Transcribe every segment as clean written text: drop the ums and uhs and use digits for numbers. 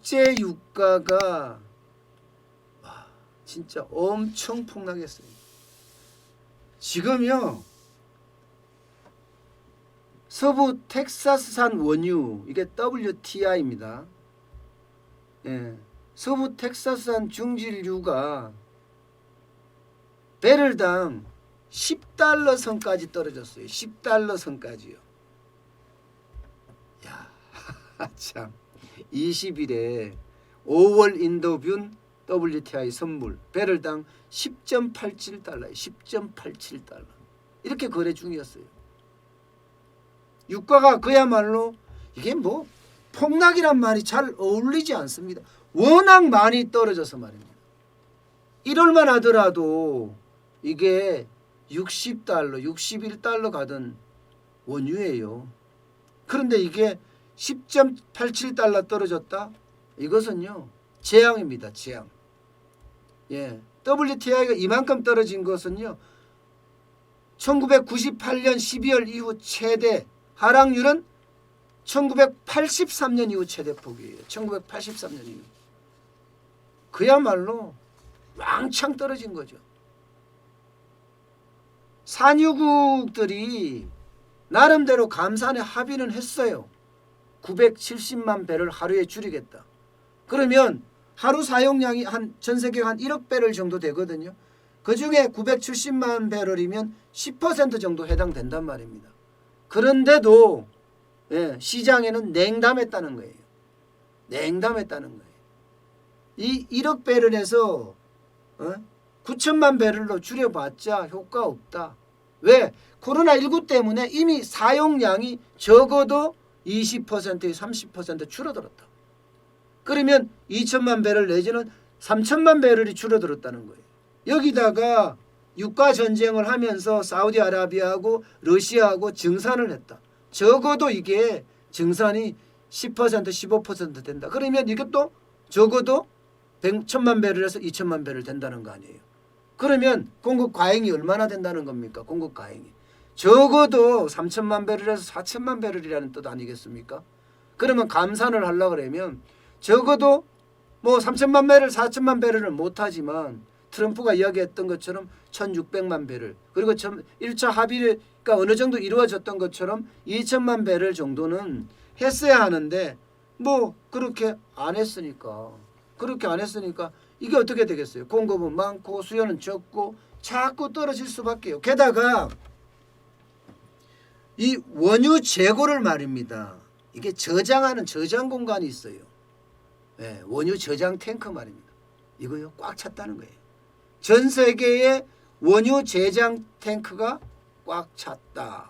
국제 유가가 진짜 엄청 폭락했어요. 지금요 서부 텍사스산 원유 이게 WTI입니다. 예, 서부 텍사스산 중질유가 배럴당 10달러 선까지 떨어졌어요. 10달러 선까지요. 야, 참. 20일에 5월 인도균 WTI 선물 배럴당 10.87달러예요. 10.87달러. 이렇게 거래 중이었어요. 유가가 그야말로 이게 뭐 폭락이란 말이 잘 어울리지 않습니다. 워낙 많이 떨어져서 말입니다. 1월만 하더라도 이게 60달러, 61달러 가던 원유예요. 그런데 이게 10.87달러 떨어졌다? 이것은요 재앙입니다. 재앙. 예, WTI가 이만큼 떨어진 것은요 1998년 12월 이후 최대, 하락률은 1983년 이후 최대폭이에요. 1983년 이후. 그야말로 왕창 떨어진 거죠. 산유국들이 나름대로 감산에 합의는 했어요. 970만 배를 하루에 줄이겠다. 그러면 하루 사용량이 전 세계 한 1억 배럴 정도 되거든요. 그중에 970만 배럴이면 10% 정도 해당된단 말입니다. 그런데도 시장에는 냉담했다는 거예요. 냉담했다는 거예요. 이 1억 배럴에서 9천만 배럴로 줄여봤자 효과 없다. 왜? 코로나19 때문에 이미 사용량이 적어도 20%에서 30% 줄어들었다. 그러면 2천만 배럴 내지는 3천만 배럴이 줄어들었다는 거예요. 여기다가 유가 전쟁을 하면서 사우디아라비아하고 러시아하고 증산을 했다. 적어도 이게 증산이 10% 15% 된다. 그러면 이것도 적어도 1,000만 배럴에서 2천만 배럴 된다는 거 아니에요. 그러면 공급 과잉이 얼마나 된다는 겁니까? 공급 과잉이. 적어도 3천만 배럴에서 4천만 배럴이라는 뜻 아니겠습니까? 그러면 감산을 하려고 그러면 적어도 뭐 3천만 배럴 4천만 배럴은 못하지만 트럼프가 이야기했던 것처럼 1,600만 배럴 그리고 1차 합의가 어느 정도 이루어졌던 것처럼 2천만 배럴 정도는 했어야 하는데 뭐 그렇게 안 했으니까 이게 어떻게 되겠어요? 공급은 많고 수요는 적고 자꾸 떨어질 수밖에요. 게다가 이 원유 재고를 말입니다. 이게 저장하는 저장 공간이 있어요. 네, 원유 저장 탱크 말입니다. 이거요 꽉 찼다는 거예요. 전 세계의 원유 저장 탱크가 꽉 찼다.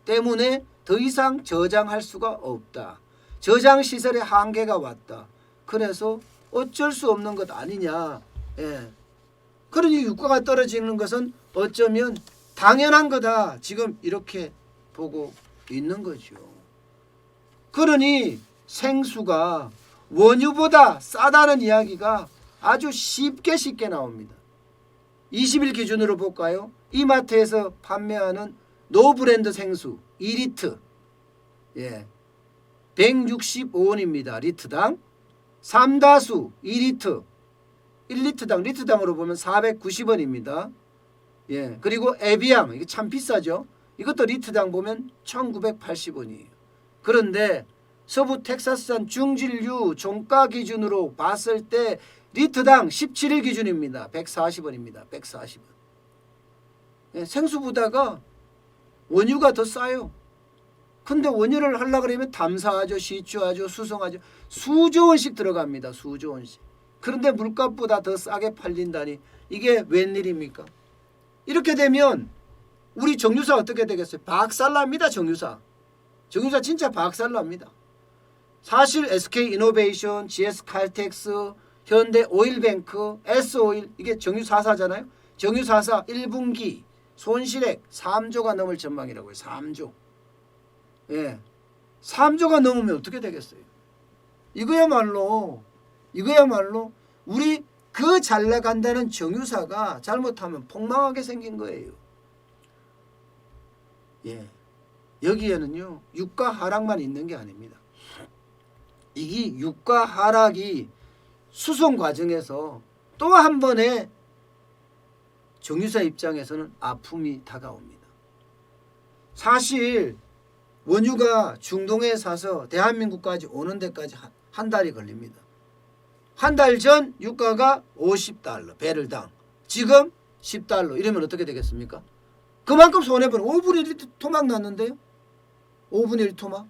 때문에 더 이상 저장할 수가 없다. 저장 시설의 한계가 왔다. 그래서 어쩔 수 없는 것 아니냐. 예. 그러니 유가가 떨어지는 것은 어쩌면 당연한 거다. 지금 이렇게 보고 있는 거죠. 그러니 생수가 원유보다 싸다는 이야기가 아주 쉽게 나옵니다. 20일 기준으로 볼까요? 이마트에서 판매하는 노브랜드 생수 2리터 165원입니다. 리터당. 삼다수 2리터 1리터당 리터당으로 보면 490원입니다. 예, 그리고 에비앙 이게 참 비싸죠. 이것도 리터당 보면 1980원이에요. 그런데 서부 텍사스산 중질유 종가 기준으로 봤을 때 리터당 17일 기준입니다. 140원입니다. 140원. 예, 생수보다가 원유가 더 싸요. 근데 원유를 하려고 그러면 담사하죠, 시추하죠, 수송하죠. 수조 원씩 들어갑니다. 수조 원씩. 그런데 물값보다 더 싸게 팔린다니 이게 웬일입니까? 이렇게 되면 우리 정유사 어떻게 되겠어요? 박살납니다. 정유사 진짜 박살납니다. 사실 SK이노베이션, GS칼텍스, 현대오일뱅크, S오일 이게 정유사사잖아요. 정유사사 1분기 손실액 3조가 넘을 전망이라고요. 3조. 예, 3조가 넘으면 어떻게 되겠어요? 이거야말로 우리 그 잘 나간다는 정유사가 잘못하면 폭망하게 생긴 거예요. 예, 여기에는요 유가 하락만 있는 게 아닙니다. 이 유가 하락이 수송 과정에서 또 한 번의 정유사 입장에서는 아픔이 다가옵니다. 사실 원유가 중동에 사서 대한민국까지 오는 데까지 한 달이 걸립니다. 한 달 전 유가가 50달러 배럴당, 지금 10달러 이러면 어떻게 되겠습니까? 그만큼 손해보는 5분의 1 토막 났는데요. 5분의 1 토막.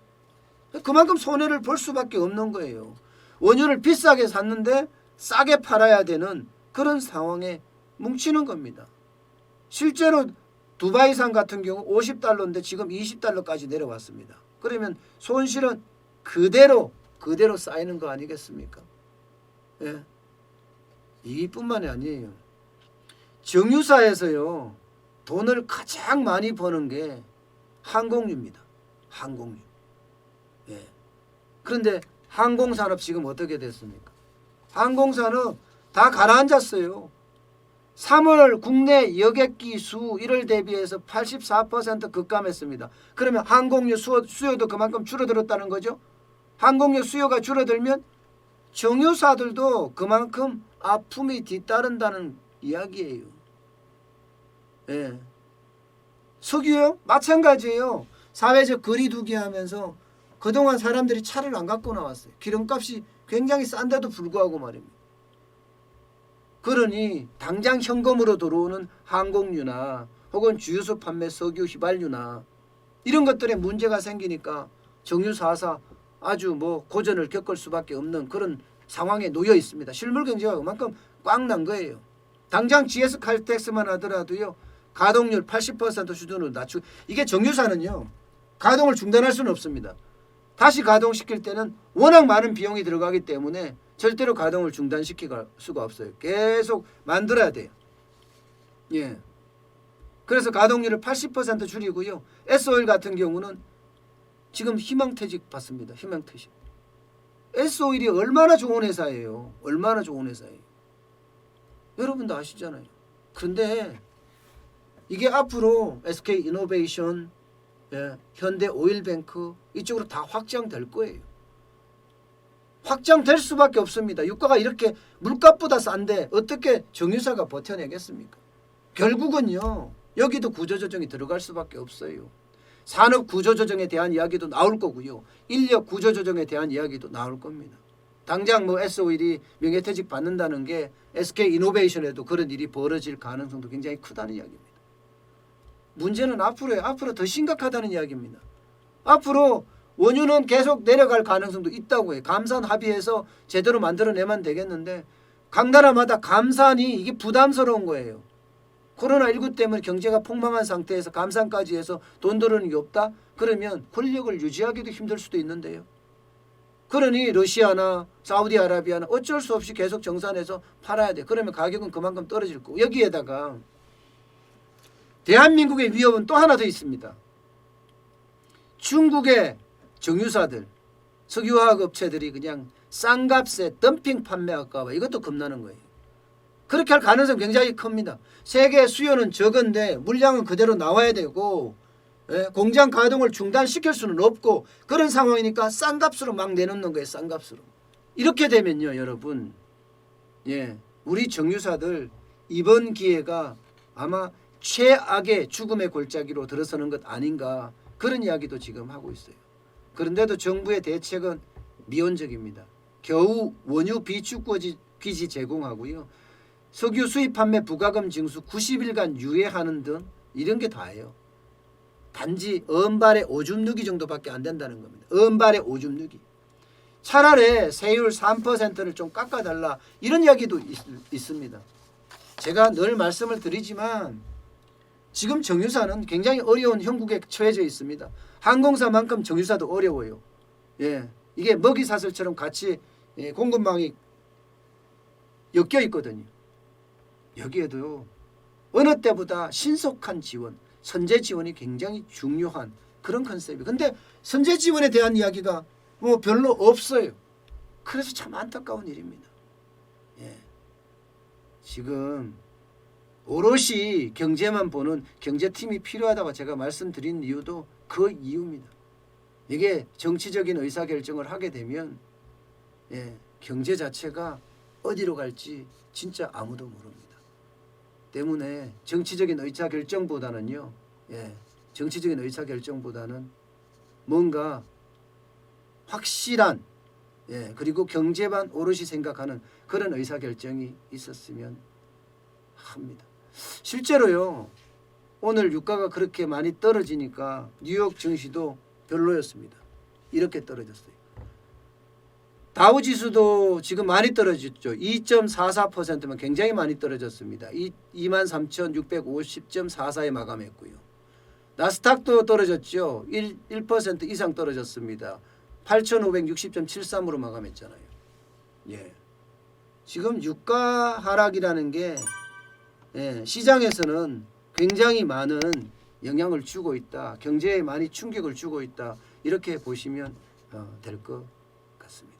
그만큼 손해를 볼 수밖에 없는 거예요. 원유를 비싸게 샀는데 싸게 팔아야 되는 그런 상황에 뭉치는 겁니다. 실제로 두바이산 같은 경우 50달러인데 지금 20달러까지 내려왔습니다. 그러면 손실은 그대로 쌓이는 거 아니겠습니까? 예. 이뿐만이 아니에요. 정유사에서요 돈을 가장 많이 버는 게 항공유입니다. 항공유. 예. 그런데 항공산업 지금 어떻게 됐습니까? 항공산업 다 가라앉았어요. 3월 국내 여객기 수 1월 대비해서 84% 급감했습니다. 그러면 항공유 수요도 그만큼 줄어들었다는 거죠. 항공유 수요가 줄어들면 정유사들도 그만큼 아픔이 뒤따른다는 이야기예요. 예. 석유요? 마찬가지예요. 사회적 거리두기 하면서 그동안 사람들이 차를 안 갖고 나왔어요. 기름값이 굉장히 싼데도 불구하고 말입니다. 그러니 당장 현금으로 들어오는 항공유나 혹은 주유소 판매 석유 휘발유나 이런 것들에 문제가 생기니까 정유사사 아주 고전을 겪을 수밖에 없는 그런 상황에 놓여 있습니다. 실물 경제가 그만큼 꽉 난 거예요. 당장 GS 칼텍스만 하더라도요. 가동률 80% 수준으로 낮추고 이게 정유사는요. 가동을 중단할 수는 없습니다. 다시 가동시킬 때는 워낙 많은 비용이 들어가기 때문에 절대로 가동을 중단시킬 수가 없어요. 계속 만들어야 돼요. 예. 그래서 가동률을 80% 줄이고요. S오일 같은 경우는 지금 희망퇴직 받습니다. 희망퇴직. S오일이 얼마나 좋은 회사예요. 얼마나 좋은 회사예요. 여러분도 아시잖아요. 그런데 이게 앞으로 SK이노베이션, 예, 현대오일뱅크 이쪽으로 다 확장될 거예요. 확장될 수밖에 없습니다. 유가가 이렇게 물값보다 싼데 어떻게 정유사가 버텨내겠습니까? 결국은요. 여기도 구조조정이 들어갈 수밖에 없어요. 산업 구조조정에 대한 이야기도 나올 거고요. 인력 구조조정에 대한 이야기도 나올 겁니다. 당장 S오일이 명예퇴직 받는다는 게 SK이노베이션에도 그런 일이 벌어질 가능성도 굉장히 크다는 이야기입니다. 문제는 앞으로 더 심각하다는 이야기입니다. 앞으로 원유는 계속 내려갈 가능성도 있다고 해요. 감산 합의해서 제대로 만들어내면 되겠는데 각 나라마다 감산이 이게 부담스러운 거예요. 코로나19 때문에 경제가 폭망한 상태에서 감산까지 해서 돈 들어오는 게 없다? 그러면 권력을 유지하기도 힘들 수도 있는데요. 그러니 러시아나 사우디아라비아는 어쩔 수 없이 계속 정산해서 팔아야 돼. 그러면 가격은 그만큼 떨어질 거고 여기에다가 대한민국의 위협은 또 하나 더 있습니다. 중국의 정유사들, 석유화학 업체들이 그냥 싼 값에 덤핑 판매할까 봐 이것도 겁나는 거예요. 그렇게 할 가능성이 굉장히 큽니다. 세계 수요는 적은데 물량은 그대로 나와야 되고 공장 가동을 중단시킬 수는 없고 그런 상황이니까 싼 값으로 막 내놓는 거예요. 싼 값으로. 이렇게 되면요. 여러분 우리 정유사들 이번 기회가 아마 최악의 죽음의 골짜기로 들어서는 것 아닌가 그런 이야기도 지금 하고 있어요. 그런데도 정부의 대책은 미온적입니다. 겨우 원유 비축 기지 제공하고요. 석유 수입 판매 부가금 징수 90일간 유예하는 등 이런 게 다예요. 단지 엄발의 오줌 누기 정도밖에 안 된다는 겁니다. 엄발의 오줌 누기. 차라리 세율 3%를 좀 깎아달라 이런 이야기도 있습니다. 제가 늘 말씀을 드리지만 지금 정유사는 굉장히 어려운 형국에 처해져 있습니다. 항공사만큼 정유사도 어려워요. 이게 먹이사슬처럼 같이 공급망이 엮여 있거든요. 여기에도 어느 때보다 신속한 지원, 선제 지원이 굉장히 중요한 그런 컨셉이에요. 근데 선제 지원에 대한 이야기가 별로 없어요. 그래서 참 안타까운 일입니다. 지금 오롯이 경제만 보는 경제팀이 필요하다고 제가 말씀드린 이유도 그 이유입니다. 이게 정치적인 의사결정을 하게 되면 경제 자체가 어디로 갈지 진짜 아무도 모릅니다. 때문에 정치적인 의사결정보다는요. 정치적인 의사결정보다는 뭔가 확실한 그리고 경제만 오롯이 생각하는 그런 의사결정이 있었으면 합니다. 실제로요. 오늘 유가가 그렇게 많이 떨어지니까 뉴욕 증시도 별로였습니다. 이렇게 떨어졌어요. 다우지수도 지금 많이 떨어졌죠. 2.44%면 굉장히 많이 떨어졌습니다. 23,650.44에 마감했고요. 나스닥도 떨어졌죠. 1% 이상 떨어졌습니다. 8,560.73으로 마감했잖아요. 지금 유가 하락이라는 게 시장에서는 굉장히 많은 영향을 주고 있다. 경제에 많이 충격을 주고 있다. 이렇게 보시면 될 것 같습니다.